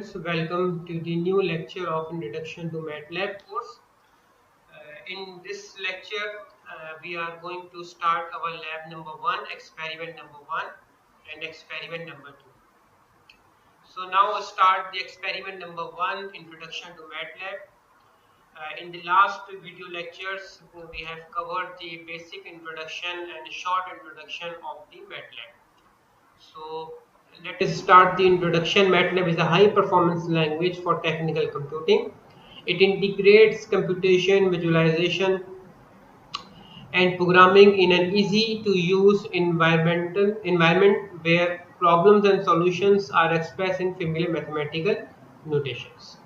students, welcome to the new lecture of Introduction to MATLAB course. In this lecture, we are going to start our lab number 1, experiment number 1 and experiment number 2. So now we'll start the experiment number 1, Introduction to MATLAB. In the last video lectures, we have covered the basic introduction and short introduction of the MATLAB. So let us start the introduction. MATLAB is a high performance language for technical computing. It integrates computation, visualization and programming in an easy to use environment where problems and solutions are expressed in familiar mathematical notations.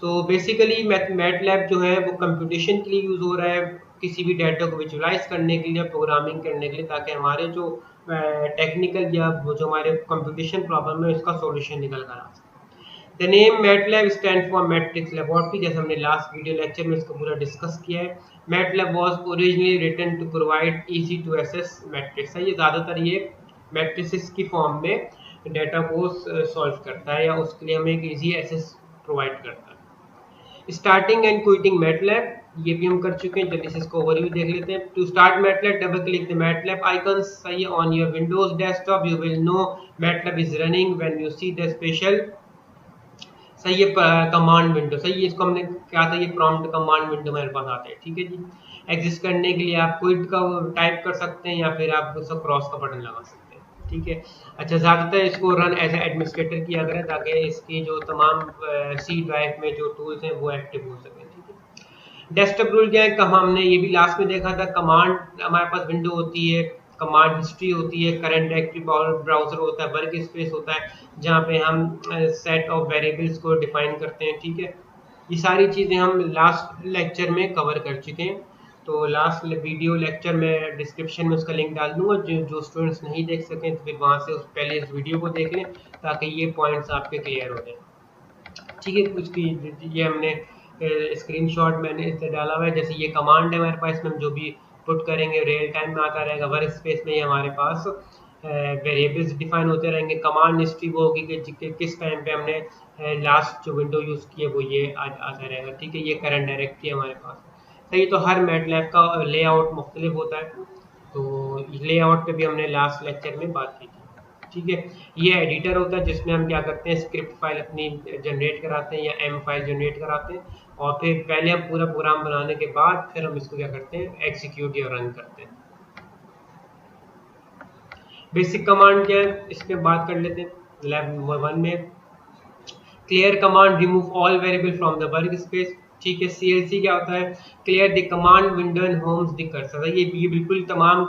तो basically MATLAB जो है वो computation के लिए use हो रहा है, किसी भी डाटा को विजुलाइज करने के लिए, प्रोग्रामिंग करने के लिए, ताकि हमारे जो टेक्निकल या वो जो हमारे कंप्यूटेशन प्रॉब्लम है उसका सॉल्यूशन निकल कर आ सके। The name MATLAB stand for matrix laboratory, जैसे हमने लास्ट वीडियो लेक्चर में इसको पूरा डिस्कस किया है। MATLAB was originally written to provide easy to access matrix है, ये ज़्यादातर ये मैट्रिसेस की फॉर्म में डाटा को सॉल्व करता है या उसके लिए हमें एक ईजी एसेस प्रोवाइड करता है। स्टार्टिंग एंड क्विटिंग मैटलैब, ये भी हम कर चुके हैं, जल्दी से इसको ओवरव्यू देख लेते हैं। To start MATLAB, double click the MATLAB icon सही on your Windows desktop, you will know MATLAB is running when you see the special सही है कमांड विंडो। सही है, इसको हमने क्या था, ये प्रॉम्प्ट कमांड विंडो मेरे पास आता है। ठीक है जी, एग्जिस्ट करने के लिए आप क्विट का टाइप कर सकते हैं या फिर आप उसका क्रॉस का बटन लगा सकते हैं। ठीक है, अच्छा, ज़्यादातर इसको रन एज एडमिनिस्ट्रेटर किया करें ताकि इसकी जो तमाम सी ड्राइव में जो टूल्स हैं वो एक्टिव हो सकें। ठीक है, डेस्कटॉप रूल क्या है, कम हमने ये भी लास्ट में देखा था, कमांड हमारे पास विंडो होती है, कमांड हिस्ट्री होती है, करंट डायरेक्टरी ब्राउजर होता है, वर्क स्पेस होता है जहाँ पे हम सेट ऑफ वेरिएबल्स को डिफाइन करते हैं। ठीक है, ये सारी चीज़ें हम लास्ट लेक्चर में कवर कर चुके हैं। तो लास्ट वीडियो लेक्चर में डिस्क्रिप्शन में उसका लिंक डाल दूंगा, जो स्टूडेंट्स नहीं देख सकें तो फिर वहाँ से पहले इस वीडियो को देख लें ताकि ये पॉइंट्स आपके क्लियर हो जाए। ठीक है, उसकी ये हमने स्क्रीनशॉट मैंने इस डाला हुआ है, जैसे ये कमांड है हमारे पास, इसमें हम जो भी पुट करेंगे रियल टाइम में आता रहेगा। वर्क स्पेस में हमारे पास वेरिएबल्स डिफाइन होते रहेंगे। कमांड हिस्ट्री वो होगी कि किस टाइम पे हमने लास्ट जो विंडो यूज़ की है वो ये आता रहेगा। ठीक है, ये करंट डायरेक्टरी है हमारे पास। सही, तो हर मैटलैब का लेआउट मुख्तलिफ होता है, तो लेआउट पे भी हमने लास्ट लेक्चर में बात की थी। ठीक है, ये एडिटर होता है जिसमें हम क्या करते हैं, स्क्रिप्ट फाइल अपनी जनरेट कराते हैं या एम फाइल जनरेट कराते हैं और फिर पहले हम पूरा प्रोग्राम बनाने के बाद फिर हम इसको क्या करते हैं, एग्जीक्यूट या रन करते हैं। बेसिक कमांड क्या है, इस पर बात कर लेते हैं। लैब 1 में clear command remove all variable from the workspace. ठीक है, CLC क्या होता है, clear the command window and homes the cursor. ये बिल्कुल तमाम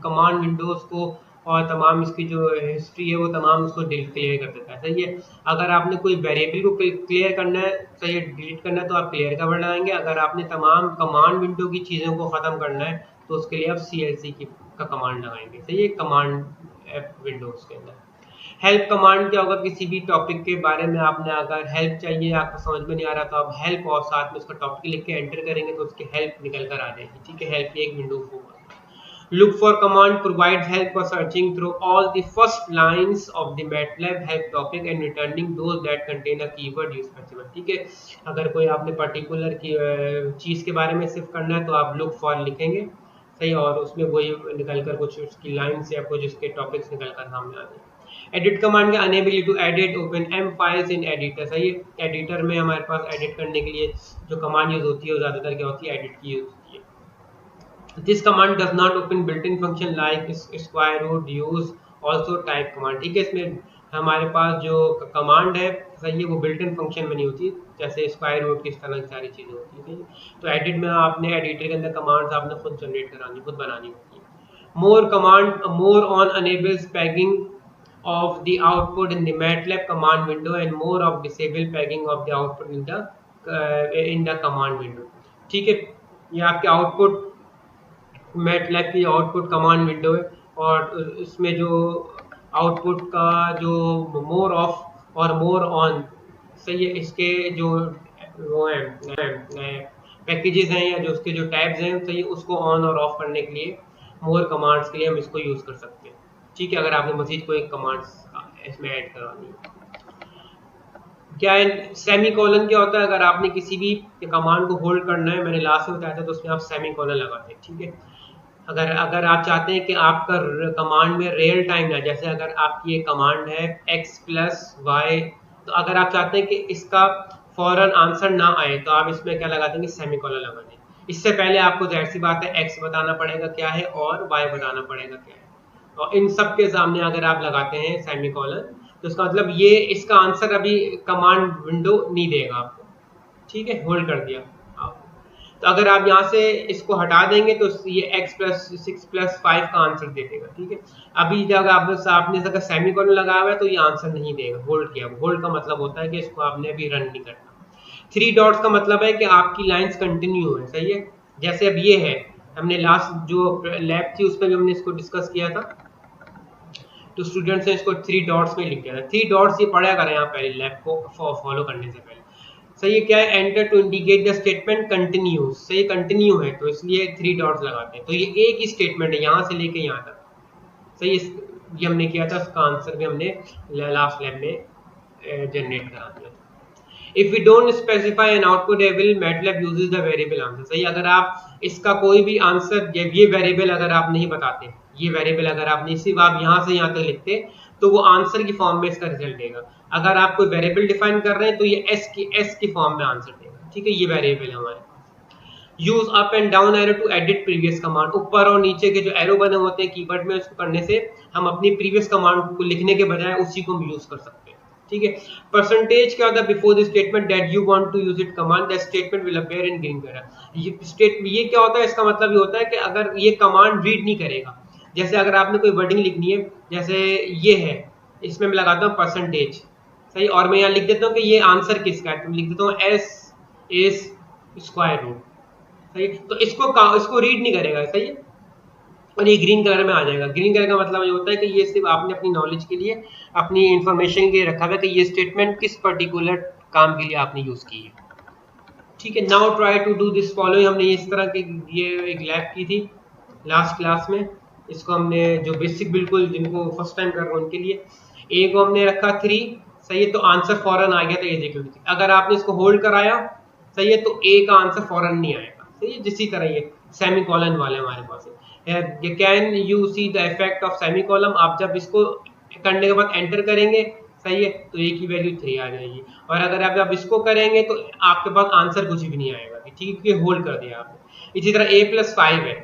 कमांड विंडोज को और तमाम इसकी जो हिस्ट्री है वो तमाम उसको क्लियर कर देता है। सही है, अगर आपने कोई वेरिएबल को क्लियर करना है, सही है, डिलीट करना है तो आप क्लियर का वर्ड लगाएंगे। अगर आपने तमाम कमांड विंडो की चीज़ों को ख़त्म करना है तो उसके लिए आप CLC का कमांड लगाएंगे। सही है, कमांड विंडोज के अंदर। हेल्प कमांड क्या होगा, किसी भी टॉपिक के बारे में आपने अगर हेल्प चाहिए, आपको समझ में नहीं आ रहा तो आप हेल्प और साथ में उसका टॉपिक लिख के एंटर करेंगे तो उसकी हेल्प निकल कर आ जाएगी। ठीक है, हेल्प की एक विंडो होगा। Look for command provides help for searching through all the first lines of the MATLAB help topic and returning those that contain a keyword you specify। ठीक है, अगर कोई आपने पर्टिकुलर की चीज़ के बारे में सिर्फ करना है तो आप look for लिखेंगे। सही, और उसमें वही निकल कर कुछ उसकी लाइन्स या कुछ उसके टॉपिक्स निकल कर सामने आ जाए। एडिट कमांड का ability to edit open M files in editor. सही है, एडिटर में हमारे पास एडिट करने के लिए जो कमांड यूज होती है वो ज़्यादातर क्या होती है, एडिट की यूज होती है। This command does not open built in function like square root, use, also type command. ठीक है, इसमें हमारे पास जो कमांड है सही है वो बिल्ट इन फंक्शन में नहीं होती, जैसे स्क्वायर रूट की इस तरह की सारी चीज़ें होती हैं। तो एडिट में आपने एडिटर के अंदर कमांड्स आपने खुद जनरेट करानी, खुद बनानी होती है। More command, more on enables paging of the output in the MATLAB command window and more of disable pegging of the output in the command window। ठीक है, ये आपके आउटपुट MATLAB की आउटपुट कमांड विंडो है और इसमें जो output का जो मोर ऑफ और मोर ऑन, सही है, इसके जो वो हैं पैकेजेस हैं या जो उसके जो टैब्स हैं, सही है, उसको ऑन और ऑफ करने के लिए मोर कमांड्स के लिए हम इसको यूज़ कर सकते हैं। ठीक है, अगर आपने मजीद कोई कमांड्स इसमें ऐड करवानी है। क्या है सेमी कॉलन क्या होता है, अगर आपने किसी भी कमांड को होल्ड करना है, मैंने लास्ट में बताया था, तो उसमें आप सेमी कॉलन लगाते हैं, ठीक है। अगर अगर आप चाहते हैं कि आपका कमांड में रियल टाइम ना, जैसे अगर आपकी ये कमांड है x+y, तो अगर आप चाहते हैं कि इसका फौरन आंसर ना आए तो आप इसमें क्या लगा देंगे, सेमी कॉलन लगा देंगे। इससे पहले आपको जाहिर सी बात है x बताना पड़ेगा क्या है और y बताना पड़ेगा क्या है, और इन सब के सामने अगर आप लगाते हैं सेमी कॉलन, तो इसका मतलब ये इसका आंसर अभी कमांड विंडो नहीं देगा आपको, ठीक है, होल्ड कर दिया आप। तो अगर आप यहाँ से इसको हटा देंगे तो ये x+6+5 का आंसर दे देगा, ठीक है। अभी जब आपने अगर सेमी कॉलन लगाया हुआ है तो ये आंसर नहीं देगा, होल्ड किया। होल्ड का मतलब होता है कि इसको आपने अभी रन नहीं करना। 3 डॉट्स का मतलब है कि आपकी लाइंस कंटिन्यू है, सही है। जैसे अब ये है, हमने लास्ट जो लैब थी उस पर भी हमने इसको डिस्कस किया था, तो स्टूडेंट्स ने इसको 3 डॉट्स में लिख दिया था। 3 डॉट्स ये पढ़ा करें यहाँ पहले लैब को फॉलो करने से पहले। सही है, क्या है, enter to indicate the statement continues, सही कंटिन्यू है तो इसलिए 3 डॉट्स लगाते हैं। तो ये एक ही स्टेटमेंट है यहाँ से लेके यहाँ तक, सही। ये हमने किया था, उसका आंसर भी हमने लास्ट लैब में जनरेट करा दिया। If we don't specify an output variable, MATLAB uses the variable answer, सही। अगर आप इसका कोई भी आंसर, ये वेरिएबल अगर आप नहीं बताते, ये वेरिएबल अगर आप नहीं, सिर्फ आप यहाँ से यहाँ तक लिखते, तो वो आंसर की फॉर्म में इसका रिजल्ट देगा। अगर आप कोई वेरिएबल डिफाइन कर रहे हैं तो ये एस की फॉर्म में आंसर देगा, ठीक है। ये वेरिएबल है हमारे पास। Use up and down arrow to edit previous command, ऊपर और नीचे के जो एरो बने होते हैं कीबोर्ड में, उसको करने से हम अपनी प्रीवियस कमांड को लिखने के बजाय उसी को हम यूज कर सकते हैं, ठीक है। परसेंटेज क्या होता है, before the statement that you want to use it command, that statement will appear in green colour. ये क्या होता है, इसका मतलब ये होता है कि अगर ये कमांड रीड नहीं करेगा, जैसे अगर आपने कोई वर्डिंग लिखनी है, जैसे ये है, इसमें मैं लगाता हूँ परसेंटेज, सही, और मैं यहाँ लिख देता हूँ कि ये आंसर किसका है, तो लिख देता हूँ एस इज स्क्वायर रूट, सही। तो इसको रीड नहीं करेगा, सही है, और ये ग्रीन कलर में आ जाएगा। ग्रीन कलर का मतलब ये होता है कि ये सिर्फ आपने अपनी नॉलेज के लिए, अपनी इंफॉर्मेशन के लिए रखा हुआ है कि ये स्टेटमेंट किस पर्टिकुलर काम के लिए आपने यूज की है, ठीक है। Now try to do this following, हमने इस तरह की ये एक लैब की थी लास्ट क्लास में। इसको हमने जो बेसिक, बिल्कुल जिनको फर्स्ट टाइम कर रहे हैं उनके लिए, ए को हमने रखा 3, सही है, तो आंसर फौरन आ गया था ए इक्वल टू 3। अगर आपने इसको होल्ड कराया, सही है, तो ए का आंसर फौरन नहीं आएगा, सही है। जिसी तरह ये सेमी कॉलन वाले हमारे पास है, can you see the effect of semi column, आप जब इसको करने के बाद एंटर करेंगे, सही है, तो ए की वैल्यू 3 आ जाएगी, और अगर आप जब इसको करेंगे तो आपके पास आंसर कुछ भी नहीं आएगा, ठीक है, क्योंकि होल्ड कर दिया आपने। इसी तरह a+5 है,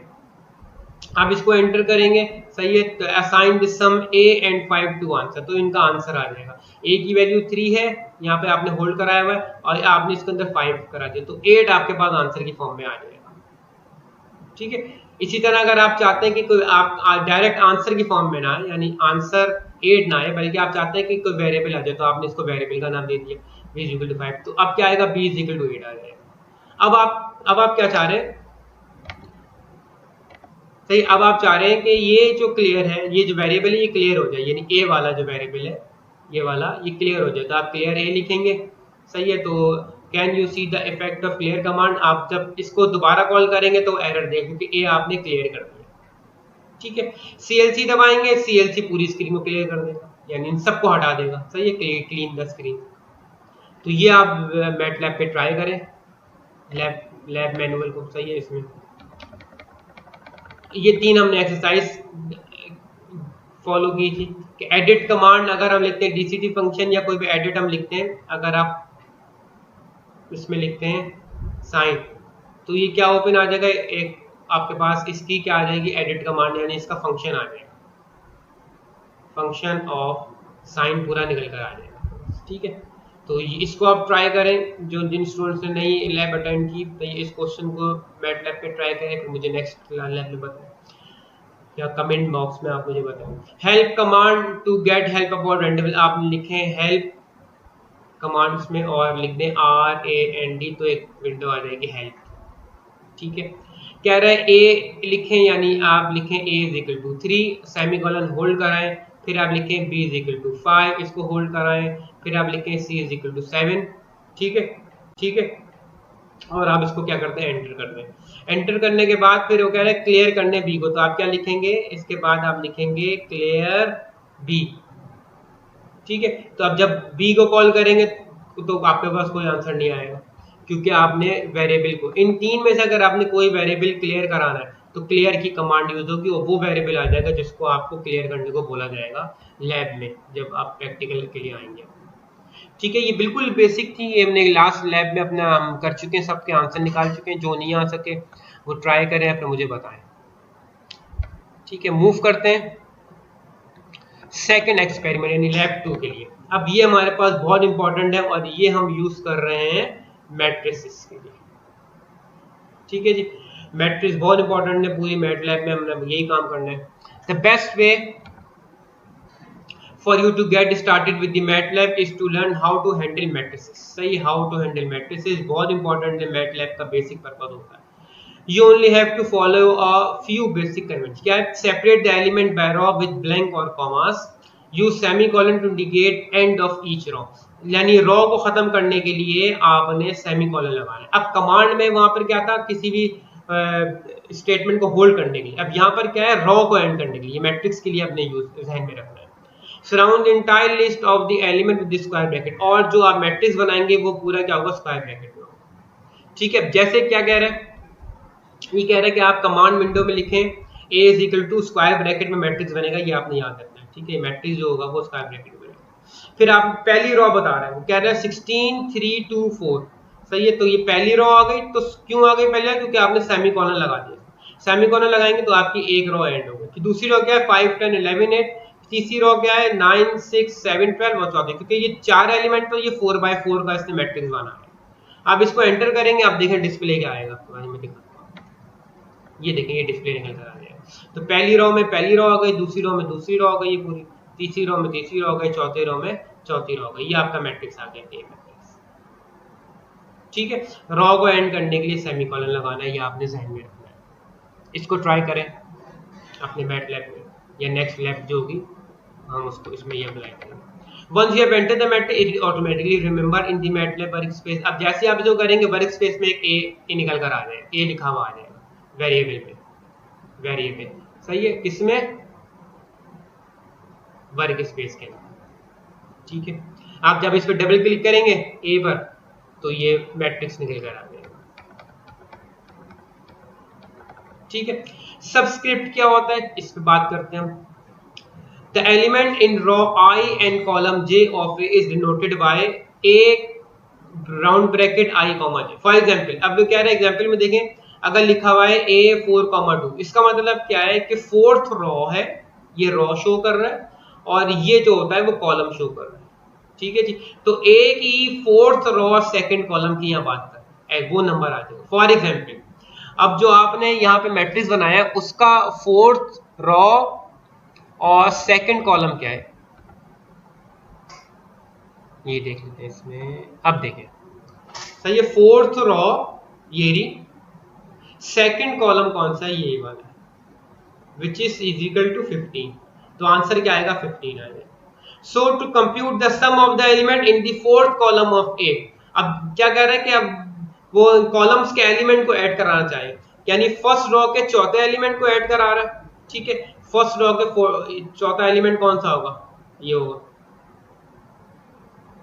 आप इसको एंटर करेंगे, सही है, तो assign this sum a and 5 to answer, तो इनका आंसर आ जाएगा। a की वैल्यू 3 है, यहाँ पे आपने होल्ड कराया हुआ है, और आपने इसके अंदर 5 करा दिया, तो 8 आपके पास आंसर की फॉर्म में आ जाएगा, ठीक है। इसी तरह अगर आप चाहते हैं कि कोई आप डायरेक्ट आंसर की फॉर्म में ना आए, यानी आंसर 8 ना आए, बल्कि आप चाहते हैं कि कोई वेरिएबल आ जाए, तो आपने इसको वेरिएबल का नाम दे दिया b = 5, तो अब क्या आएगा, b = 8 आ जाएगा। अब आप क्या चाह रहे हैं, सही, अब आप चाह रहे हैं कि ये जो क्लियर है, ये जो वेरिएबल है ये क्लियर हो जाए, यानी a वाला जो वेरिएबल है ये वाला, ये क्लियर हो जाए, तो आप क्लियर a लिखेंगे, सही है। तो can you see the effect of clear command, आप जब इसको दोबारा कॉल करेंगे तो एरर देगा, क्योंकि a आपने क्लियर कर दिया, ठीक है। CLC दबाएंगे, CLC पूरी स्क्रीन को क्लियर कर देगा, यानी इन सबको हटा देगा, सही है, क्लीन द स्क्रीन। तो ये आप मैटलैब पे ट्राई करें, लैब मैनुअल को, सही है। इसमें ये 3 हमने एक्सरसाइज फॉलो की थी कि एडिट कमांड अगर हम लिखते हैं, डीसीटी फंक्शन या कोई भी एडिट हम लिखते हैं, अगर आप इसमें लिखते हैं साइन, तो ये क्या ओपन आ जाएगा, एक आपके पास इसकी क्या आ जाएगी, एडिट कमांड, यानी इसका फंक्शन आ जाएगा, फंक्शन ऑफ साइन पूरा निकल कर आ जाएगा, ठीक है। तो इसको आप ट्राई करें, जो जिन स्टूडेंट्स ने नई लैब अटेंड की, तो इस क्वेश्चन को मैटलैब पे ट्राई करें, फिर मुझे नेक्स्ट लैब में बताएं या कमेंट बॉक्स में आप मुझे बताएं। Help command to get help about random, आप लिखें हेल्प कमांड्स में और लिख दें RAND, तो एक विंडो आ जाएगी हेल्प, ठीक है। कह रहा है a लिखें, यानी आप लिखें a = 3, सेमीकोलन होल्ड कराएं, फिर आप लिखें b = 5, इसको होल्ड कराएं, फिर आप लिखें c = 7, ठीक है, ठीक है। और आप इसको क्या करते हैं, एंटर कर दें। एंटर करने के बाद फिर वो कह रहे हैं क्लियर करने b को, तो आप क्या लिखेंगे, इसके बाद आप लिखेंगे क्लियर b, ठीक है। तो अब जब b को कॉल करेंगे तो आपके पास कोई आंसर नहीं आएगा, क्योंकि आपने वेरिएबल को इन तीन में से अगर आपने कोई वेरिएबल क्लियर कराना है तो क्लियर की कमांड यूज होगी और वो वेरिएबल आ जाएगा जिसको आपको क्लियर करने को बोला जाएगा लैब में जब आप प्रैक्टिकल के लिए आएंगे। ठीक है, ये बिल्कुल बेसिक थी, ये हमने लास्ट लैब में अपना हम कर चुके हैं, सबके आंसर निकाल चुके हैं। जो नहीं आ सके वो ट्राई करें फिर मुझे बताएं। ठीक है, मूव करते हैं सेकंड एक्सपेरिमेंट यानी लैब 2 के लिए। अब ये हमारे पास बहुत इंपॉर्टेंट है और ये हम यूज कर रहे हैं मैट्रिसेस के लिए। ठीक है जी, मैट्रिक्स बहुत इंपॉर्टेंट है, पूरी मैटलैब में हमने यही काम करना है। The best way for you to get started with the MATLAB is to learn how to handle matrices। सही, how to handle matrices बहुत important है, MATLAB का बेसिक पर्पस होता है। You only have to follow a few basic conventions। क्या है? Separate the element by row with blank or commas। Use semicolon to indicate end of each row। यानी रो को खत्म करने के लिए आपने सेमीकोलन लगाना है। अब कमांड में वहां पर क्या था, किसी भी स्टेटमेंट को होल्ड करने के लिए। अब यहाँ पर क्या है, रो को एंड करने के लिए, मैट्रिक्स के लिए अपने यूज ध्यान में रखना है। Surround entire list of the element with square bracket, और जो आप मैट्रिक्स बनाएंगे वो पूरा क्या होगा, स्क्वायर ब्रैकेट में होगा। ठीक है, जैसे क्या कह रहा है, ये कह रहा है कि आप कमांड विंडो में लिखें a is equal to square bracket में मैट्रिक्स बनेगा, ये आपने याद रखना है। ठीक है, मैट्रिक्स जो होगा वो स्क्वायर ब्रैकेट में बनेगा। फिर आप पहली रो बता रहा है, वो कह रहा है 16 3 2 4। सही है, तो ये पहली रो आ गई। तो क्यों आ गई पहले, क्योंकि आपने सेमीकोलन लगा दिया। सेमीकोलन लगाएंगे तो आपकी एक रो एंड होगी। दूसरी रो क्या है, 5 10 11 8। तीसरी रो क्या है, 9 6 7 12 और चौथी, क्योंकि ये चार एलिमेंट तो ये 4x4 का इसने मैट्रिक्स बना है। आप इसको एंटर करेंगे, आप देखें डिस्प्ले क्या आएगा, मैं दिखाता हूं। ये देखें, ये डिस्प्ले निकल कर आ जाएगा। तो पहली रो में पहली रो आ गई, दूसरी रो में दूसरी रो आ गई ये पूरी, तीसरी रो में तीसरी रो आ गई, चौथी रो में चौथी रो आ गई। ये आपका मैट्रिक्स आ गया, ए मैट्रिक्स। ठीक है, रो को एंड करने के लिए सेमीकोलन लगाना है, ये आपने ध्यान में रखना है। इसको ट्राई करें अपने मैटलैब में या नेक्स्ट लैब जो होगी हम उसको इसमें ये अप्लाई करेंगे। Once you have entered the matrix, it automatically remember in the MATLAB workspace। अब जैसे आप जो करेंगे वर्कस्पेस में एक ए निकल कर आ जाएगा, ए लिखा हुआ आ जाएगा वेरिएबल में, वेरिएबल। सही है, किसमें, वर्कस्पेस के अंदर। ठीक है, आप जब इस पर डबल क्लिक करेंगे ए पर तो ये मैट्रिक्स निकल कर आ जाएगा। ठीक है, सबस्क्रिप्ट क्या होता है इस पर बात करते हैं हम। The element in row I and column J of A is denoted by a round bracket I comma J। For example, अब क्या रहा है एग्जाम्पल में देखें, अगर लिखा हुआ है A 4, 2, इसका मतलब क्या है कि फोर्थ रो है, ये रो शो कर रहा है और ये जो होता है वो कॉलम शो कर रहा है। ठीक है जी, तो A की फोर्थ रो और सेकंड कॉलम की यहाँ बात कर रहे हैं, वो नंबर आ जाएगा। फॉर एग्जाम्पल, अब जो आपने यहाँ पे मैट्रिक्स बनाया है उसका फोर्थ रो और सेकंड कॉलम क्या है, ये देख लेते हैं इसमें। अब देखें, सही है, फोर्थ रो ये रही, सेकंड कॉलम कौन सा है, ये वाला है, विच इज इक्वल टू 15। तो आंसर क्या आएगा, 15 आएगा। So to compute the sum of the element in the fourth column of A. अब क्या कह रहा है कि अब वो कॉलम्स के एलिमेंट को ऐड कराना चाहिए, यानी फर्स्ट रो के चौथे एलिमेंट को ऐड करा रहा है। ठीक है, फर्स्ट रो के चौथा एलिमेंट कौन सा होगा, ये होगा।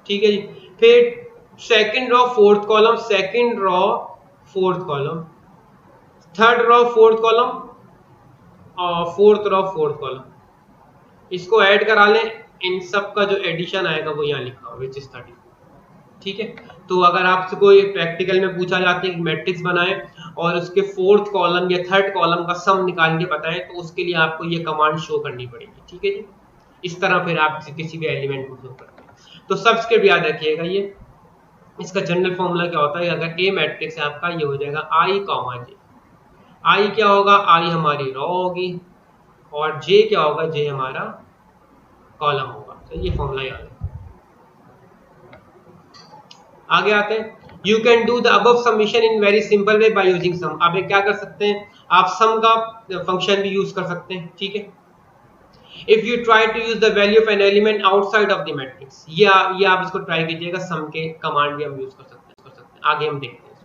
ठीक है जी, फिर second row fourth column, second row fourth column, third row fourth column और फोर्थ रो फोर्थ कॉलम, इसको ऐड करा लें। इन सब का जो एडिशन आएगा वो यहाँ लिखा हुआ विच इज 30। ठीक है, तो अगर आपसे कोई प्रैक्टिकल में पूछा जाता है कि मैट्रिक्स बनाएं और उसके फोर्थ कॉलम या थर्ड कॉलम का सम निकाल के बताएं, तो उसके लिए आपको ये कमांड शो करनी पड़ेगी। ठीक है जी, इस तरह फिर आप किसी भी एलिमेंट को शो करते हैं। तो सबस्क्रिप्ट याद रखिएगा, ये इसका जनरल फॉर्मूला क्या होता है, अगर ए मैट्रिक्स है आपका, ये हो जाएगा आई कॉमा जे। आई क्या होगा, आई हमारी रो होगी और जे क्या होगा, जे हमारा कॉलम होगा। तो ये फॉर्मूला याद है। आगे आते हैं, you can do the above summation in very simple way by using sum. आप क्या कर सकते हैं, आप सम का फंक्शन भी यूज कर सकते हैं। ठीक है, if you try to use the value of an element outside of the matrix, ये आप इसको ट्राई कीजिएगा, सम के कमांड भी हम यूज कर सकते हैं। आगे हम देखते हैं।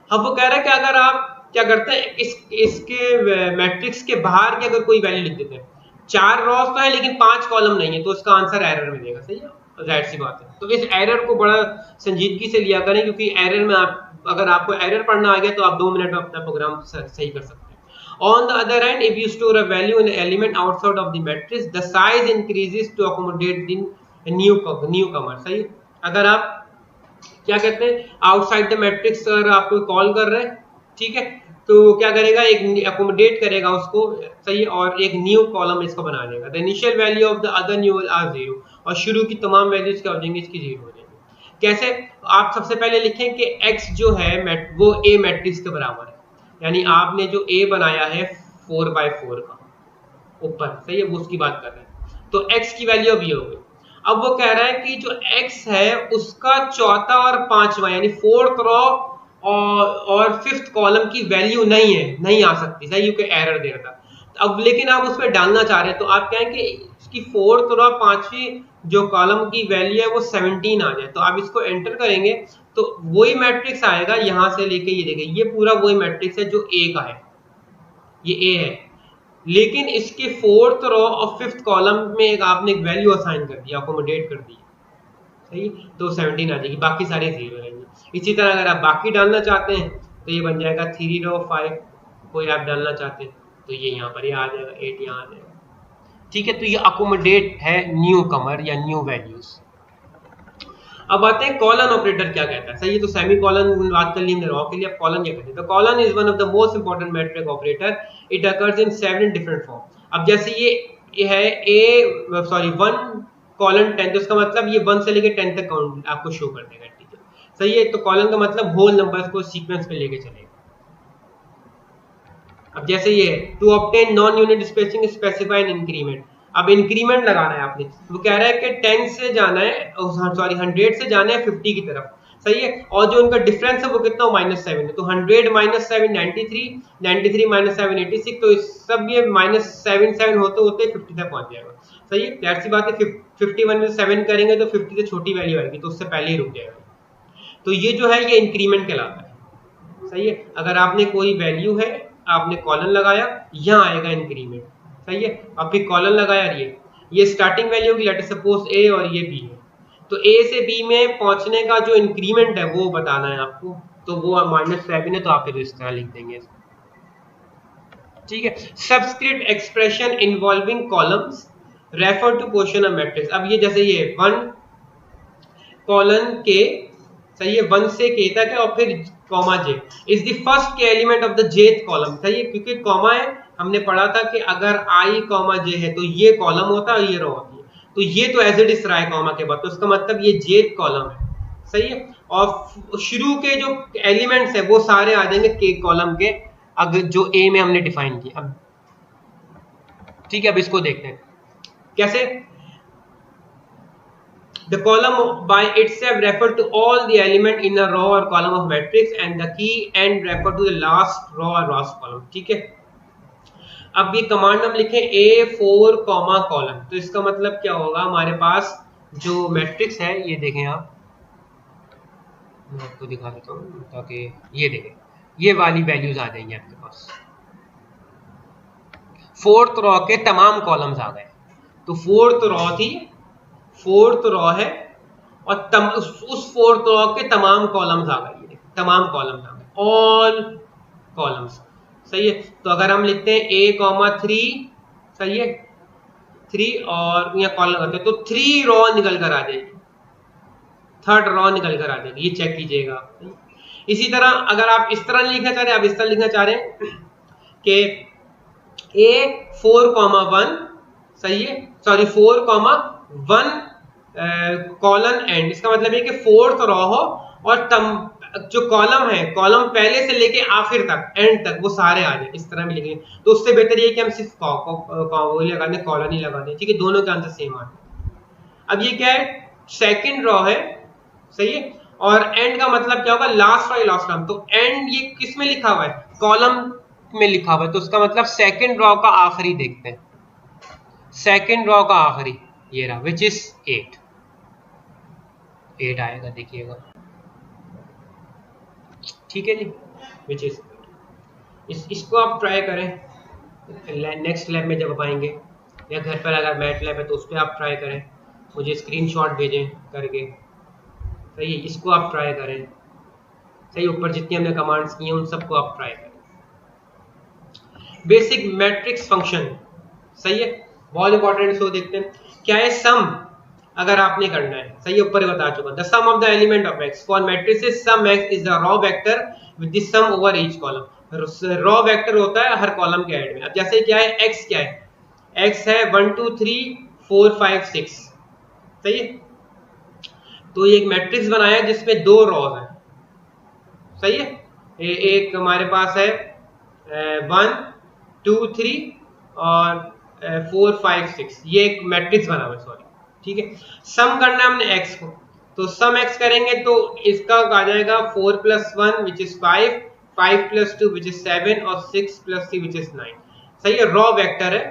अब वो कह रहा है कि अगर आप क्या करते हैं, इसके मैट्रिक्स के बाहर की अगर कोई वैल्यू लिख देते हैं, 4 रोज तो है लेकिन 5 कॉलम नहीं है, तो उसका आंसर एरर मिलेगा। सही है, जाहिर सी बात है। तो इस एरर को बड़ा संजीदगी से लिया करें, क्योंकि एरर में आप, अगर आपको एरर पढ़ना आ गया तो आप 2 मिनट में अपना प्रोग्राम सही कर सकते हैं। On the other hand, if you store a value in element outside of the matrix, the size increases to accommodate the newcomer. सही, अगर आप क्या कहते हैं आउटसाइड द मैट्रिक्स अगर आपको कॉल कर रहे हैं, ठीक है, तो क्या करेगा, एक अकोमोडेट करेगा उसको, सही, और एक न्यू कॉलम इसको बना देगा। The initial value of the other new are 0, और शुरू की तमाम वैल्यूज क्या हो जाएंगी, इसकी 0 हो जाएंगी। कैसे, आप सबसे पहले लिखें कि x जो है वो a मैट्रिक्स के बराबर है, यानी आपने जो a बनाया है 4/4 का ऊपर, सही है, वो उसकी बात कर रहे हैं, तो x की वैल्यू अब ये हो गई। अब वो कह रहा है कि जो x है उसका चौथा और पांचवा यानी फोर्थ रो और फिफ्थ कॉलम की वैल्यू नहीं आ सकती, सही, क्योंकि एरर दे रहा था। अब लेकिन आप उस पर डालना चाह रहे हैं, तो आप कहेंगे इसकी फोर्थ रो पांचवी जो कॉलम की वैल्यू है वो 17 आ जाए, तो आप इसको एंटर करेंगे तो वही मैट्रिक्स आएगा, यहां से लेके ये देखिए, ये पूरा वही मैट्रिक्स है जो a का है, ये a है, लेकिन इसके फोर्थ रो और फिफ्थ कॉलम में एक आपने एक वैल्यू असाइन कर दिया, अकोमोडेट कर दिया, सही, तो 17 आ जाएगी, बाकी सारे 0 रहेंगे। इसी तरह अगर आप बाकी डालना चाहते हैं तो ये बन जाएगा 3 रो 5, कोई आप डालना चाहते हैं तो ये यहाँ पर ये आ जाएगा, 8 यहाँ आ जाएगा, ठीक है। तो ये अकोमोडेट है न्यू कमर या न्यू वैल्यूज। अब आते हैं कॉलन ऑपरेटर क्या कहता है, सही है, तो सेमी कॉलन बात कर ली हमने रॉ के लिए, अब कॉलन क्या कहते हैं। तो colon is one of the most important matrix operator, it occurs in 7 different form. अब जैसे ये है वन कॉलन 10, तो इसका मतलब ये 1 से लेके 10 तक काउंट आपको शो कर देगा, ठीक है, सही है। तो कॉलन का मतलब होल नंबर्स को सीक्वेंस में लेके चलेगा। अब जैसे ये to obtain non unit spacing specify an increment, अब इंक्रीमेंट लगाना है आपने, वो कह रहा है कि 10 से जाना है, सॉरी 100 से जाना है 50 की तरफ, सही है, और जो उनका डिफरेंस है वो कितना हो, -7 है, तो 100 - 7 93, 93 - 7 86, तो इस सब ये -7 होते होते 50 तक पहुंच जाएगा, सही है। ऐसी बात है 51 में 7 करेंगे तो 50 से छोटी वैल्यू आएगी, तो उससे पहले ही रुक जाएगा। तो ये जो है ये इंक्रीमेंट कहलाता है, सही है। अगर आपने कोई वैल्यू है, आपने कॉलन लगाया, यहाँ आएगा इंक्रीमेंट, सही है, और फिर कॉलन लगाया, ये स्टार्टिंग वैल्यू की, लेट सपोज a और ये b है, तो a से b में पहुंचने का जो इंक्रीमेंट है वो बताना है आपको, तो वो -7 है, तो आप फिर इस तरह लिख देंगे, ठीक है। Subscript expression involving columns refer to portion of matrix. अब ये जैसे ये 1 कॉलन के, सही है, 1 से k तक है, और फिर comma j is the first K element of the jth column, सही है, क्योंकि कॉमा है, हमने पढ़ा था कि अगर i, j है तो ये कॉलम होता है, ये रो होती है, तो ये तो एज इट इज रहा है कॉमा के बाद, तो इसका मतलब ये jth कॉलम है, सही है। और शुरू के जो एलिमेंट्स है वो सारे आ जाएंगे k कॉलम के, अगर जो a में हमने डिफाइन किया। अब ठीक है, अब इसको देखते हैं कैसे। The column by itself refer to all the element in a row or column of matrix, and the key and refer to the last row or last column, ठीक है। अब ये कमांड हम लिखें A4 कॉलम, तो इसका मतलब क्या होगा, हमारे पास जो मैट्रिक्स है, ये देखें आप, मैं आपको दिखा देता हूँ ताकि ये देखें, ये वाली वैल्यूज आ जाएंगी आपके पास, फोर्थ रो के तमाम कॉलम्स आ गए, तो फोर्थ रो थी, फोर्थ रो है, और उस फोर्थ रो के तमाम कॉलम्स आ गए, तमाम कॉलम्स आ गए, ऑल कॉलम्स, सही है। तो अगर हम लिखते हैं A,3, सही है, 3 और यहाँ कॉलम करते हैं, तो 3 रो निकल कर आ जाएगी, थर्ड रो निकल कर आ जाएगी, ये चेक कीजिएगा। इसी तरह अगर आप इस तरह लिखना चाह रहे हैं, आप इस तरह लिखना चाह रहे हैं कि A4,1, सही है, सॉरी 4,1 कॉलन एंड, इसका मतलब है कि फोर्थ रो हो और जो कॉलम है, कॉलम पहले से लेके आखिर तक, एंड तक, वो सारे आ जाए, इस तरह में लिखेंगे। तो उससे बेहतर ये कि हम सिर्फ लगा दें, कॉलन ही लगा दें, ठीक है, दोनों के आंसर सेम आ जाए। अब ये क्या है, सेकंड रो है, सही है, और एंड का मतलब क्या होगा, लास्ट रो, लास्ट टर्म, तो एंड ये किस में लिखा हुआ है, कॉलम में लिखा हुआ है, तो उसका मतलब सेकंड रो का आखिरी देखते हैं, सेकंड रो का आखिरी ये रहा, विच इज 8 आएगा, देखिएगा, ठीक है जी, विच इज इसको आप ट्राई करें नेक्स्ट लैब में जब आप आएंगे, या घर पर अगर मैट लैब है तो उस पर आप ट्राई करें, मुझे स्क्रीनशॉट भेजें करके। सही है, इसको आप ट्राई करें। सही, ऊपर जितनी हमने कमांड्स की हैं उन सबको आप ट्राई करें। बेसिक मैट्रिक्स फंक्शन, सही है, बहुत इंपॉर्टेंट। इसको देखते हैं क्या है। सम अगर आपने करना है, सही है, ऊपर बता चुका, the sum of the element of X for matrices sum X is the row vector with the sum over each column. Row vector होता है हर कॉलम के हेड में। अब जैसे क्या है, एक्स क्या है, एक्स है 1 2 3 4 5 6, सही है। तो ये एक मैट्रिक्स बनाया जिसमें दो रॉज हैं, सही है। एक हमारे पास है 1 2 3 और 4 5 6, ये एक मैट्रिक्स बना हुआ है, सॉरी, ठीक है। सम करना है हमने एक्स को, तो सम एक्स करेंगे तो इसका आ जाएगा 4 + 1 विच इज 5, 5 + 2 विच इज 7 और 6 + 3 विच इज 9, सही है। रॉ वेक्टर है,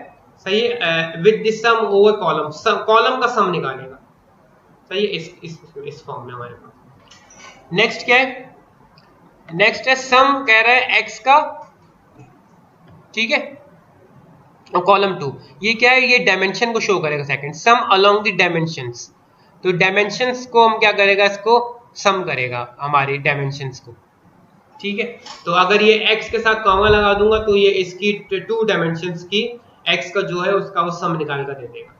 सही है, with the sum over column, column का सम निकालेगा, सही है, इस फॉर्म में हमारे पास। नेक्स्ट क्या है, नेक्स्ट है सम कह रहा है एक्स का, ठीक है, और कॉलम 2 ये क्या है, ये डायमेंशन को शो करेगा। Second, sum along the dimensions, तो डायमेंशंस को हम क्या करेगा, इसको सम करेगा हमारे डायमेंशंस को, ठीक है। तो अगर ये x के साथ कॉमा लगा दूंगा तो ये इसकी 2 डायमेंशंस की x का जो है उसका वो सम निकाल कर दे देगा,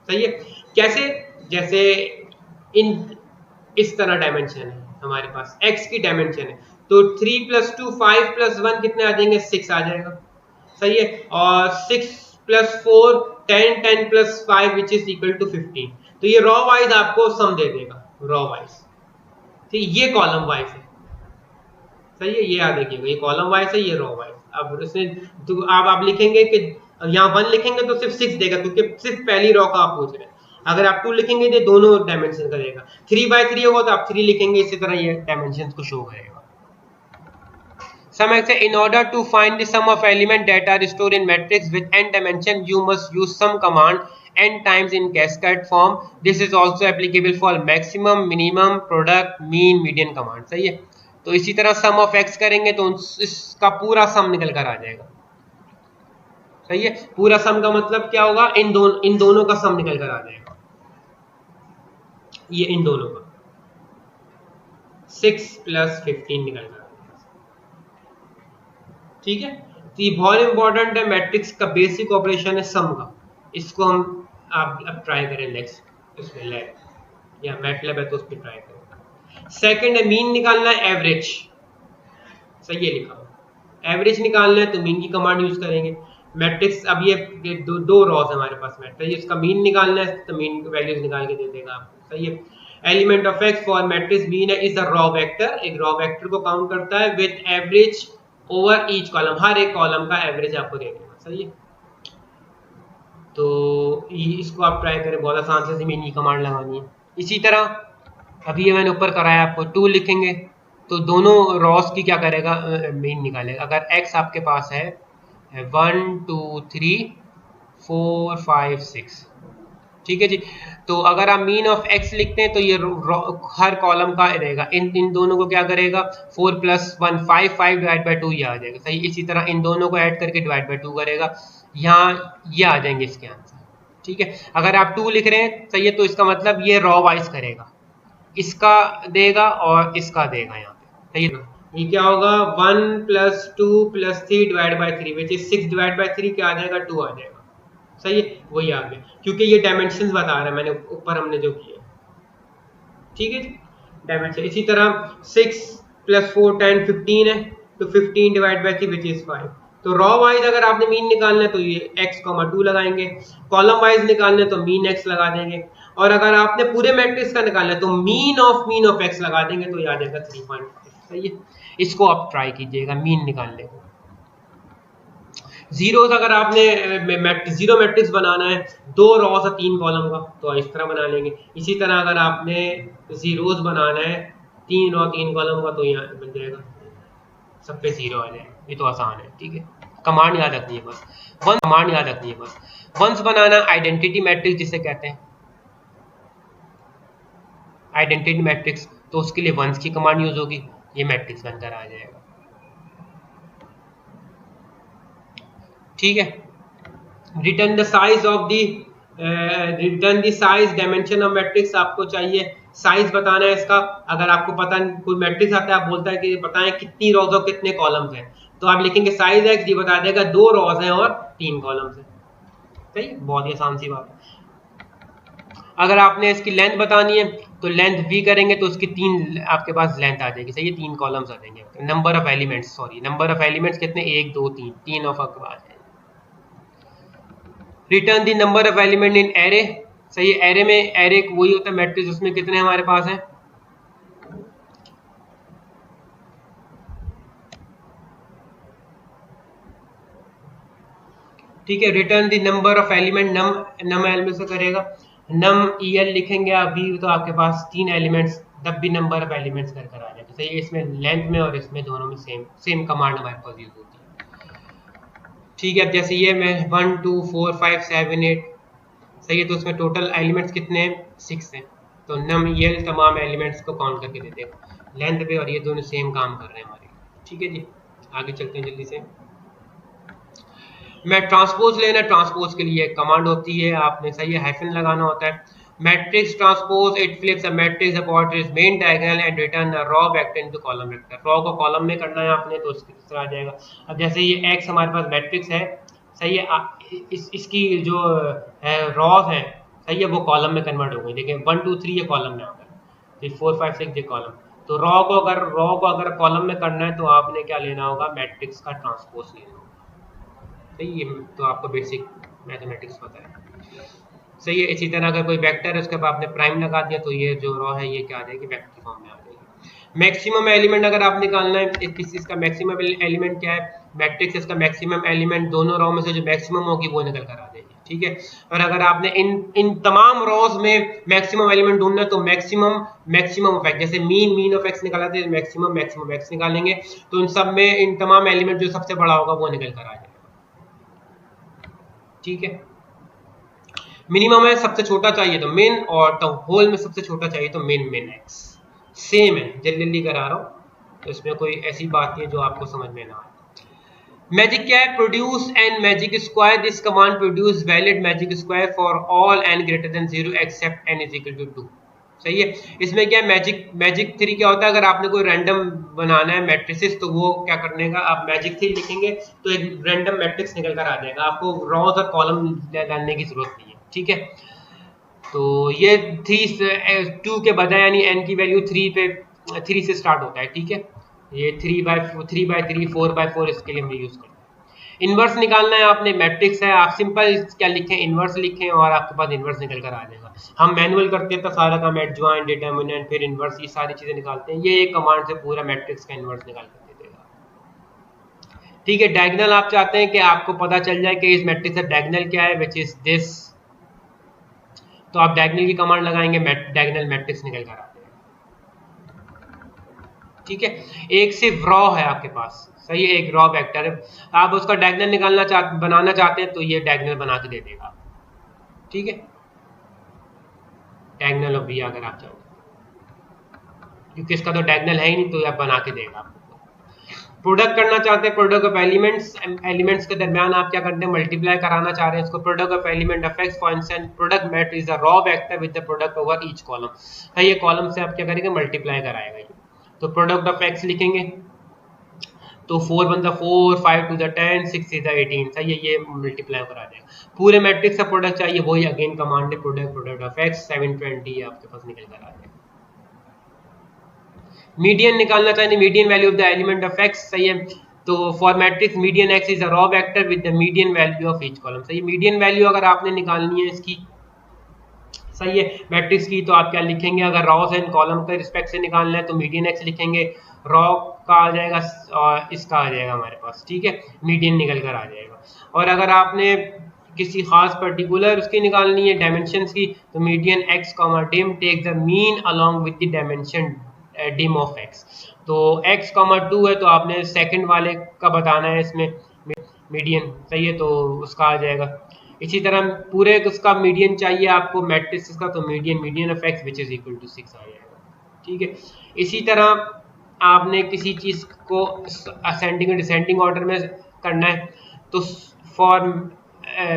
सही है। कैसे, जैसे इन इस तरह डायमेंशन है हमारे पास, x की डायमेंशन है, तो 3 + 2 5 + 1 कितने आ जाएंगे, 6 आ जाएगा, सही है। और 6 + 4 10, 10 + 5 विच इज इक्वल टू 15, तो ये रॉ वाइज आपको सम दे देगा, रॉ वाइज, ठीक। ये कॉलम वाइज है, सही है, ये याद रखिएगा, ये कॉलम वाइज है, ये रॉ वाइज। अब इसमें तो आप लिखेंगे कि यहाँ 1 लिखेंगे तो सिर्फ 6 देगा, क्योंकि सिर्फ पहली रॉ का आप पूछ रहे हैं। अगर आप 2 लिखेंगे तो दोनों डायमेंशन का देगा, 3/3 होगा तो आप 3 लिखेंगे, इसी तरह ये डायमेंशन को शो करेगा। Some say in order to find the sum of element that are stored in matrix with n dimension, you must use some command n times in cascade form. This is also applicable for maximum, minimum, product, mean, median command. सही है। तो इसी तरह सम of x करेंगे तो इसका पूरा सम निकल कर आ जाएगा, सही है। पूरा सम का मतलब क्या होगा, इन दोनों का सम निकल कर आ जाएगा, ये इन दोनों का 6 + 15 निकल कर, ठीक है। तो ये बहुत इंपॉर्टेंट है, मैट्रिक्स का बेसिक ऑपरेशन है सम का। इसको हम आप अब ट्राई करें नेक्स्ट इसमें लैब या मैटलैब है तो उस पर ट्राई करें। सेकंड है मीन निकालना है, एवरेज, सही है लिखा, एवरेज निकालना है तो मीन की कमांड यूज करेंगे। मैट्रिक्स, अब ये दो रॉज हमारे पास मैट्रिक्स, इसका मीन निकालना है तो मीन वैल्यूज निकाल के दे देगा आपको, सही है। Element of X for matrix mean है इज अ रॉ वेक्टर, एक रॉ वेक्टर को काउंट करता है with average over each column, हर एक कॉलम का एवरेज आपको दे देगा, सही है। तो इसको आप ट्राई करें, बहुत आसान से मीन की कमांड लगानी है। इसी तरह अभी ये मैंने ऊपर कराया आपको, 2 लिखेंगे तो दोनों रॉस की क्या करेगा, मीन निकालेगा। अगर x आपके पास है 1 2 3 4 5 6, ठीक है जी। तो अगर आप मीन ऑफ x लिखते हैं तो ये हर कॉलम का रहेगा, इन दोनों को क्या करेगा, 4 + 1 5, 5 / 2 ये आ जाएगा, सही। इसी तरह इन दोनों को ऐड करके डिवाइड बाय 2 करेगा, यहाँ ये आ जाएंगे इसके आंसर, ठीक है। अगर आप 2 लिख रहे हैं, सही है, तो इसका मतलब ये रॉ वाइज करेगा, इसका देगा और इसका देगा यहाँ पे, सही है। ये क्या होगा, 1 + 2 + 3 divide by 3 which is 6 divide by 3 क्या आ जाएगा, 2 आ जाएगा, सही है, वही आ गया, क्योंकि ये डायमेंशंस बता रहा है, मैंने ऊपर हमने जो किया, ठीक है, डायमेंशन। इसी तरह 6 + 4 10 15 है, तो 15 डिवाइड बाय 3 विच इज 5। तो रॉ वाइज अगर आपने मीन निकालना है तो ये x, 2 लगाएंगे, कॉलम वाइज निकालना है तो मीन x लगा देंगे, और अगर आपने पूरे मैट्रिक्स का निकालना है तो मीन ऑफ x लगा देंगे, तो ये आ जाएगा 3.5, सही है। इसको आप ट्राई कीजिएगा मीन निकालने को। जीरोस, अगर आपने जीरो मैट्रिक्स बनाना है, 2 रॉस और 3 कॉलम का, तो इस तरह बना लेंगे। इसी तरह अगर आपने जीरोस बनाना है 3 रॉ 3 कॉलम का, तो यहाँ बन जाएगा, सब पे 0 आ जाएगा, ये तो आसान है, ठीक है। कमांड याद रखनी है बस, कमांड याद रखनी है बस। वंस बनाना आइडेंटिटी मैट्रिक्स जिसे कहते हैं, आइडेंटिटी मैट्रिक्स, तो उसके लिए वंस की कमांड यूज होगी, ये मैट्रिक्स बनकर आ जाएगा, ठीक है। Return the size of the return the size dimension of matrix, आपको चाहिए साइज बताना है इसका। अगर आपको पता कोई मैट्रिक्स आता है, आप बोलता है कि बताएं कितनी रोज और कितने कॉलम्स हैं, तो आप लिखेंगे साइज एक्स, ये बता देगा 2 रोज हैं और 3 कॉलम्स हैं। सही, बहुत ही आसान सी बात है। अगर आपने इसकी लेंथ बतानी है तो लेंथ v करेंगे तो उसकी 3 आपके पास लेंथ आ जाएगी। सही है, 3 कॉलम्स आ जाएंगे। Number of elements, sorry number of elements कितने, 1 2 3, 3 ऑफ आपके पास है। Return the number of element in array. सही है, एरे में एरे वही होता है मैट्रिक्स, उसमें कितने हमारे पास है, ठीक है। Return the number of element, num element से करेगा, नम ईएल लिखेंगे आप भी, तो आपके पास 3 एलिमेंट्स, तब भी नंबर ऑफ एलिमेंट्स कर आ जाएगा। सही है, इसमें लेंथ में और इसमें दोनों में सेम कमांड हमारे पास यूज होती है। ठीक है, अब जैसे ये मैं 1 2 4 5 7 8, सही है, तो उसमें टोटल एलिमेंट्स कितने हैं, 6 हैं। तो नम ईएल तमाम एलिमेंट्स को काउंट करके दे देगा लेंथ पे, और ये दोनों सेम काम कर रहे हैं हमारे। ठीक है जी, आगे चलते हैं जल्दी से। मैं ट्रांसपोज लेना, ट्रांसपोज के लिए एक कमांड होती है, आपने सही है हाइफन लगाना होता है। Matrix transpose, it flips a matrix upon its main diagonal and return a row vector into column vector. Row को कॉलम में करना है आपने, तो इस तरह आ जाएगा। अब जैसे ये एक्स हमारे पास मैट्रिक्स है, सही है, इसकी जो है रॉज है, सही है, वो कॉलम में कन्वर्ट हो गई। देखिए 1 2 3 ये कॉलम में आ गया, 4 5 6 ये कॉलम। तो रॉ को अगर कॉलम में करना है तो आपने क्या लेना होगा, मैट्रिक्स का ट्रांसपोज लेना होगा। सही है, तो आपको बेसिक मैथमेटिक्स पता है। सही है, इसी तरह अगर कोई वेक्टर है उसके बाद आपने प्राइम लगा दिया, तो ये जो रॉ है ये क्या आ जाएगी, वेक्टर फॉर्म में आ जाएगी। मैक्सिमम एलिमेंट अगर आपने निकालना है, किस चीज का मैक्सिमम एलिमेंट क्या है, मैट्रिक्स इसका मैक्सिमम एलिमेंट, दोनों रॉ में से जो मैक्सिमम होगी वो निकल कर आ जाएगी। ठीक है, और अगर आपने इन तमाम रॉज में मैक्सिमम एलिमेंट ढूंढना है, तो मैक्सिमम ऑफ एक्स, जैसे मीन ऑफ एक्स निकाला था, मैक्सिमम एक्स निकालेंगे, तो इन सब में इन तमाम एलिमेंट जो सबसे बड़ा होगा वो निकल कर आ जाएगा। ठीक है, मिनिमम है सबसे छोटा चाहिए तो मिन, और तो होल में सबसे छोटा चाहिए तो मिन एक्स। सेम है, जल्दी करा रहा हूं, तो इसमें कोई ऐसी बात नहीं है जो आपको समझ में ना आए। मैजिक क्या है, produce an magic square, this command produce valid magic square for all n greater than 0 except n is equal to 2। सही है, इसमें क्या है, मैजिक थ्री क्या होता है, अगर आपने कोई रैंडम बनाना है मैट्रिसेस, तो वो क्या करने का, आप मैजिक थ्री लिखेंगे तो एक रैंडम मैट्रिक्स निकल कर आ जाएगा, आपको रॉज और कॉलम डालने की जरूरत नहीं है। ठीक है, तो ये 2 के बजाय, यानी n की वैल्यू 3 से स्टार्ट होता है। ठीक है, ये 3/3 4/4 इसके लिए हम यूज करते हैं। इनवर्स निकालना है आपने, मैट्रिक्स है, आप सिंपल क्या लिखें, इनवर्स लिखें और आपके पास इनवर्स निकल कर आ जाएगा। हम मैनुअल करते हैं तो सारा काम एडजॉइंट, डिटर्मिनेंट, फिर इनवर्स, ये सारी चीजें निकालते हैं। ये एक कमांड से पूरा मैट्रिक्स का इनवर्स निकाल कर दे देगा। ठीक है, डायगोनल आप चाहते हैं कि आपको पता चल जाए कि इस मैट्रिक्स का डायगोनल क्या है, विच इज दिस, तो आप डायगोनल की कमांड लगाएंगे, डायगोनल मैट्रिक्स निकल कर आ जाएगा। ठीक है, एक सिर्फ रॉ है आपके पास, सही है, एक रॉ वेक्टर है, आप उसका डायगोनल बनाना चाहते हैं तो ये डायगोनल बना के दे देगा। ठीक है, डायगोनल ऑफ बी अगर आप चाहते हैं, क्योंकि इसका तो डायगोनल है ही नहीं, तो आप बना के देगा आपको। प्रोडक्ट करना चाहते हैं, प्रोडक्ट ऑफ एलिमेंट्स के दरमियान आप क्या करते हैं, मल्टीप्लाई कराना चाह रहे हैं इसको, product of element of X, for instance product mat is a row vector with the product over each column. है, ये कॉलम से आप क्या करेंगे, मल्टीप्लाई कराएगा ये, तो प्रोडक्ट ऑफ एक्स लिखेंगे, तो 4 1 4, 5 2 10, 6 3 18, सही है, ये मल्टीप्लाई करा देगा। पूरे मैट्रिक्स का प्रोडक्ट चाहिए, वही अगेन कमांड है, प्रोडक्ट ऑफ एक्स 720 आपके पास निकल कर आ जाएगा। मीडियन निकालना चाहिए, median value of the element of x, सही है, तो for matrix median x is a row vector with the median value of each column. सही है, मीडियन वैल्यू अगर आपने निकालनी है इसकी, सही है, मैट्रिक्स की, तो आप क्या लिखेंगे, अगर रॉस एंड कॉलम के रिस्पेक्ट से निकालना है तो मीडियन एक्स लिखेंगे, रॉ का आ जाएगा और इसका आ जाएगा हमारे पास। ठीक है, मीडियन निकल कर आ जाएगा। और अगर आपने किसी खास पर्टिकुलर उसकी निकालनी है डायमेंशंस की, तो median X comma dim take the mean along with the dimension dim of X. तो एक्स कॉमा 2 है, तो आपने सेकंड वाले का बताना है इसमें मीडियन, सही है, तो उसका आ जाएगा। इसी तरह पूरे उसका मीडियन चाहिए आपको मैट्रिक्स का, तो median of X which is equal to 6 आ जाएगा। ठीक है, इसी तरह आपने किसी चीज को असेंडिंग और डिसेंडिंग ऑर्डर में करना है, तो for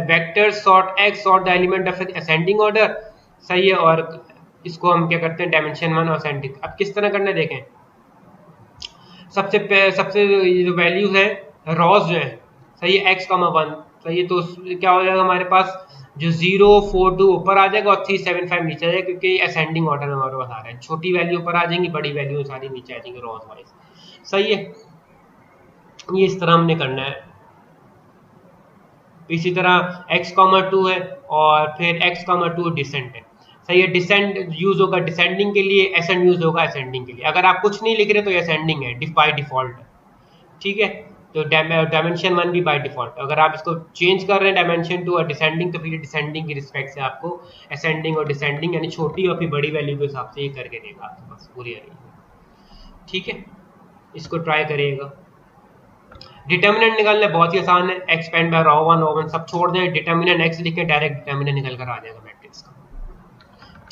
vector sort x sort the element of ascending order, सही है। और इसको हम क्या करते हैं, डायमेंशन 1 असेंडिंग। अब किस तरह करना है देखें, सबसे जो वैल्यूज है रॉज जो है, सही है, x, 1, सही है। तो क्या हो जाएगा हमारे पास, जो 0, 4, 2 ऊपर आ जाएगा और 3, 7, 5 नीचे आ जाएगा, क्योंकि असेंडिंग ऑर्डर में हमारे पास आ रहा है। छोटी वैल्यू ऊपर आ जाएंगी, बड़ी वैल्यू सारी नीचे आ जाएंगी रॉज वाइज, सही है। ये इस तरह हमने करना है। इसी तरह x, 2 है और फिर x, 2 डिसेंट है, सही है। डिसेंट यूज होगा डिसेंडिंग के लिए, असेंड यूज होगा असेंडिंग के लिए। अगर आप कुछ नहीं लिख रहे तो ये असेंडिंग है बाय डिफॉल्ट, ठीक है। तो डायमेंशन 1 भी बाय डिफॉल्ट। अगर आप इसको चेंज कर रहे हैं डायमेंशन 2 और डिसेंडिंग, तो फिर डिसेंडिंग की रिस्पेक्ट से आपको असेंडिंग और डिसेंडिंग यानी छोटी और फिर बड़ी वैल्यू के हिसाब से ये करके देगा आपके पास पूरी अरेंजमेंट, ठीक है। इसको ट्राई करिएगा। डिटर्मिनेंट निकालना बहुत ही आसान है, एक्सपेंड बाय ρ1 सब छोड़ दें, डिटर्मिनेंट x लिखें, डायरेक्ट डिटर्मिनेंट निकल कर आ जाएगा मैट्रिक्स का,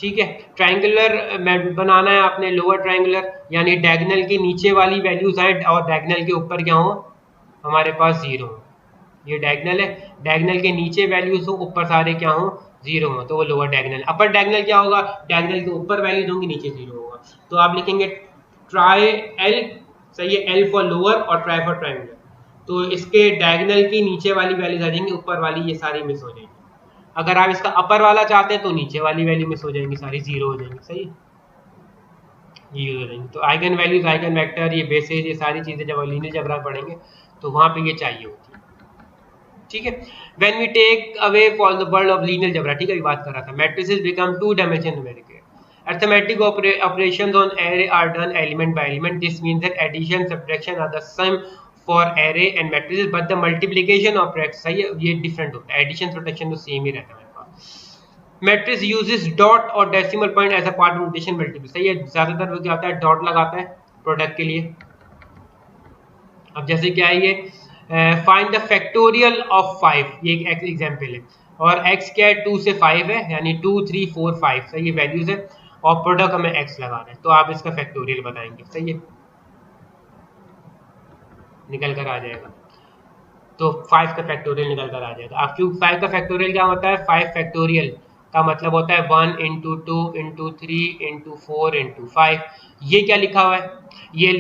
ठीक है। ट्रायंगुलर बनाना है आपने, लोअर ट्रायंगुलर यानी डायगोनल के नीचे वाली वैल्यूज आए और डायगोनल के ऊपर क्या हो, हमारे पास 0 हो। ये डायगोनल है, डायगोनल के नीचे वैल्यूज हो, ऊपर सारे क्या हो, 0 हो, तो वो लोअर डायगोनल। अपर डायगोनल क्या होगा, डायगोनल के ऊपर वैल्यूज होंगी, नीचे 0 होगा। तो आप लिखेंगे ट्राई एल, सही है, एल फॉर लोअर और ट्राई फॉर ट्रायंगुलर। तो इसके डायगोनल की नीचे वाली वैल्यूज आ जाएंगी, ऊपर वाली ये सारी मिस हो जाएंगी। अगर आप इसका अपर वाला चाहते हैं तो नीचे वाली वैल्यू मिस हो जाएंगी, सारी 0 हो जाएंगी, सही है, ये हो जाएंगी। तो आइगन वैल्यूज, आइगन वेक्टर, ये बेसिस, ये सारी चीजें जब लीनियर अलजेब्रा पढ़ेंगे तो वहां पे ये चाहिए होती है, ठीक है। When we take away for the world of linear algebra, ठीक है, बात कर रहा था, matrices become 2 dimension numerical. Arithmetic operations on array are done element by element. This means that addition, subtraction are the same for array and matrices, but the multiplication operations, सही है, ये different होता है। Addition, subtraction तो same ही रहता है मेरे पास। Matrix uses dot और decimal point as a part of notation multiple, सही है। ज्यादातर वो क्या होता है, डॉट लगाता है प्रोडक्ट के लिए। अब जैसे क्या है ये, फाइंड द फैक्टोरियल ऑफ 5, ये एक एग्जाम्पल है। और x क्या है, 2 से 5 है, यानी 2, 3, 4, 5, सही, ये वैल्यूज है। और प्रोडक्ट हमें x लगाना है, तो आप इसका फैक्टोरियल बताएंगे, सही है, निकल कर आ जाएगा। तो 5 का फैक्टोरियल निकल कर आ जाएगा। अब क्यों 5 का फैक्टोरियल क्या होता है, 5 फैक्टोरियल का मतलब होता है 1 × 2 × 3 × 4 × 5। ये क्या लिखा हुआ है, ये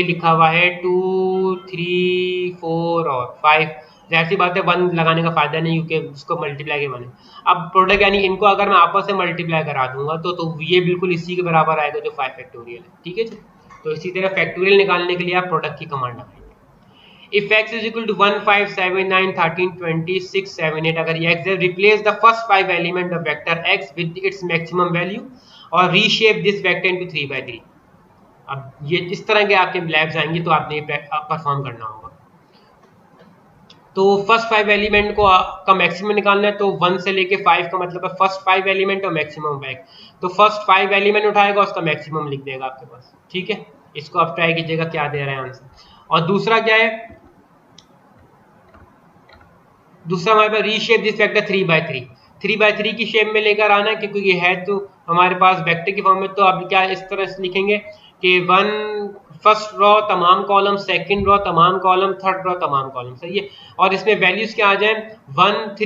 लिखा हुआ है 2, 3, 4 और 5। ऐसी बात है, 1 लगाने का फायदा नहीं, क्योंकि उसको मल्टीप्लाई के बने। अब प्रोडक्ट यानी इनको अगर मैं आपस में मल्टीप्लाई करा दूंगा तो ये बिल्कुल इसी के बराबर आएगा जो 5 फैक्टोरियल है, ठीक है जी। तो इसी तरह फैक्टोरियल निकालने के लिए आप प्रोडक्ट की कमांड लगाएंगे। If x is equal to 1, 5, 7, 9, 13, 20, 6, 7, 8, अगर ये x है, replace the first 5 element of vector x with its maximum value और reshape this vector into 3/3। अब ये इस तरह के आपके लैब्स आएंगे तो आपने परफॉर्म करना होगा। तो फर्स्ट 5 एलिमेंट को का मैक्सिमम निकालना है, तो 1 से लेके 5 का मतलब है फर्स्ट 5 एलिमेंट और मैक्सिमम बैक। तो फर्स्ट 5 एलिमेंट उठाएगा, उसका मैक्सिमम लिख देगा आपके पास, ठीक है। इसको आप ट्राई कीजिएगा क्या दे रहा है आंसर। और दूसरा क्या है, दूसरा हमारे पास रीशेप दिस वेक्टर 3/3, 3/3 की शेप में लेकर आना है, क्योंकि ये है तो हमारे पास वेक्टर की फॉर्म में। तो अब क्या इस तरह से लिखेंगे कि 1 फर्स्ट रो तमाम कॉलम, सेकंड रो तमाम कॉलम, थर्ड रो तमाम कॉलम, सही है। और इसमें वैल्यूज क्या आ जाए, 1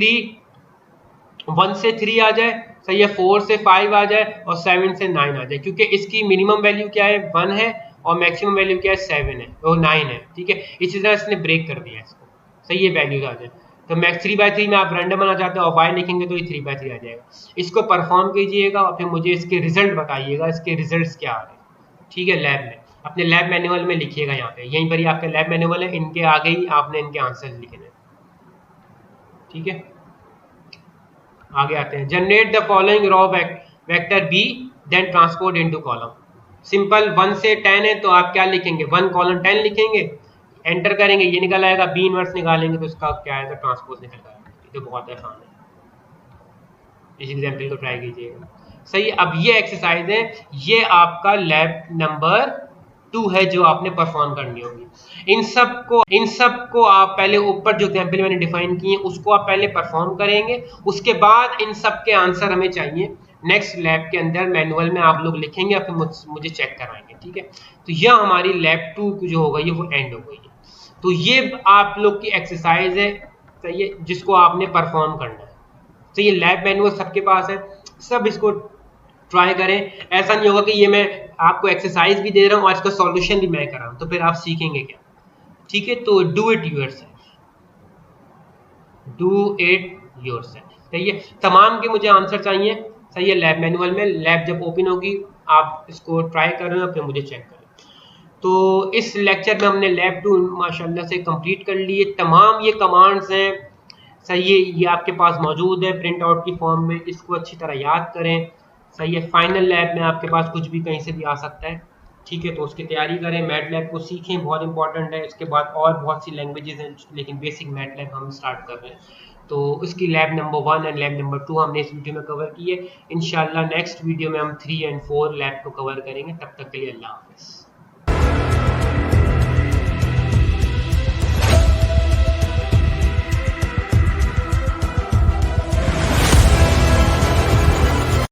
से 3 आ जाए, सही है, 4 से 5 आ जाए और 7 से 9 आ जाए, क्योंकि इसकी मिनिमम वैल्यू क्या है, 1 है और मैक्सिमम वैल्यू क्या है, 7 है और 9 है, ठीक है। इसी तरह इसने ब्रेक कर दिया इसको, सही है, वैल्यूज आ जाए। तो मैक्स 3/3 में आप रैंडम बना चाहते हो और y लिखेंगे तो ये 3/3 आ जाएगा। इसको परफॉर्म कीजिएगा और फिर मुझे इसके रिजल्ट बताइएगा, इसके रिजल्ट्स क्या आ रहे हैं, ठीक है। लैब में अपने लैब मैनुअल में लिखिएगा, यहाँ पे यहीं पर ही आपका लैब मैनुअल है, इनके आगे ही आपने इनके आंसर्स लिखने हैं, ठीक है। आगे आते हैं, generate the following row vector b then transport into column. Simple, 1 से 10 है तो आप क्या लिखेंगे, 1 कॉलन 10 लिखेंगे, एंटर करेंगे, ये निकल आएगा, बी इनवर्स निकालेंगे तो इसका क्या आएगा, ट्रांसपोज निकल आएगा। ये तो बहुत आसान है, इस एग्जांपल को ट्राई कीजिएगा, सही है। अब ये एक्सरसाइज है, ये आपका लैब नंबर 2 है जो आपने परफॉर्म करनी होगी। इन सब को आप पहले ऊपर जो एग्जांपल मैंने डिफाइन किए उसको आप पहले परफॉर्म करेंगे, उसके बाद इन सब के आंसर हमें चाहिए। नेक्स्ट लैब के अंदर मैनुअल में आप लोग लिखेंगे, फिर मुझे चेक कराएंगे, ठीक है। तो यह हमारी लैब 2 जो हो गई है वो एंड हो गई है। तो ये आप लोग की एक्सरसाइज है सही है, जिसको आपने परफॉर्म करना है। तो ये लैब मैनुअल सबके पास है, सब इसको ट्राई करें। ऐसा नहीं होगा कि ये मैं आपको एक्सरसाइज भी दे रहा हूँ और इसका सॉल्यूशन भी मैं कर रहा हूँ, तो फिर आप सीखेंगे क्या? ठीक है, तो do it yourself, do it yourself. सही है, तमाम के मुझे आंसर चाहिए। सही है, लैब मैनुअल में लैब जब ओपन होगी आप इसको ट्राई कर रहे हो, फिर मुझे चेक करें। तो इस लेक्चर में हमने लैब 2 माशाल्लाह से कंप्लीट कर लिए। तमाम ये कमांड्स हैं, सही है, ये आपके पास मौजूद है प्रिंट आउट की फॉर्म में, इसको अच्छी तरह याद करें। सही है, फाइनल लैब में आपके पास कुछ भी कहीं से भी आ सकता है। ठीक है, तो उसकी तैयारी करें, मैटलैब को सीखें, बहुत इंपॉर्टेंट है। इसके बाद और बहुत सी लैंग्वेजेस हैं, लेकिन बेसिक मैटलैब हम स्टार्ट कर रहे हैं। तो उसकी lab number 1 and lab number 2 हमने इस वीडियो में कवर की है। इंशाल्लाह नेक्स्ट वीडियो में हम 3 एंड 4 लैब को कवर करेंगे। तब तक के लिए अल्लाह हाफिज़।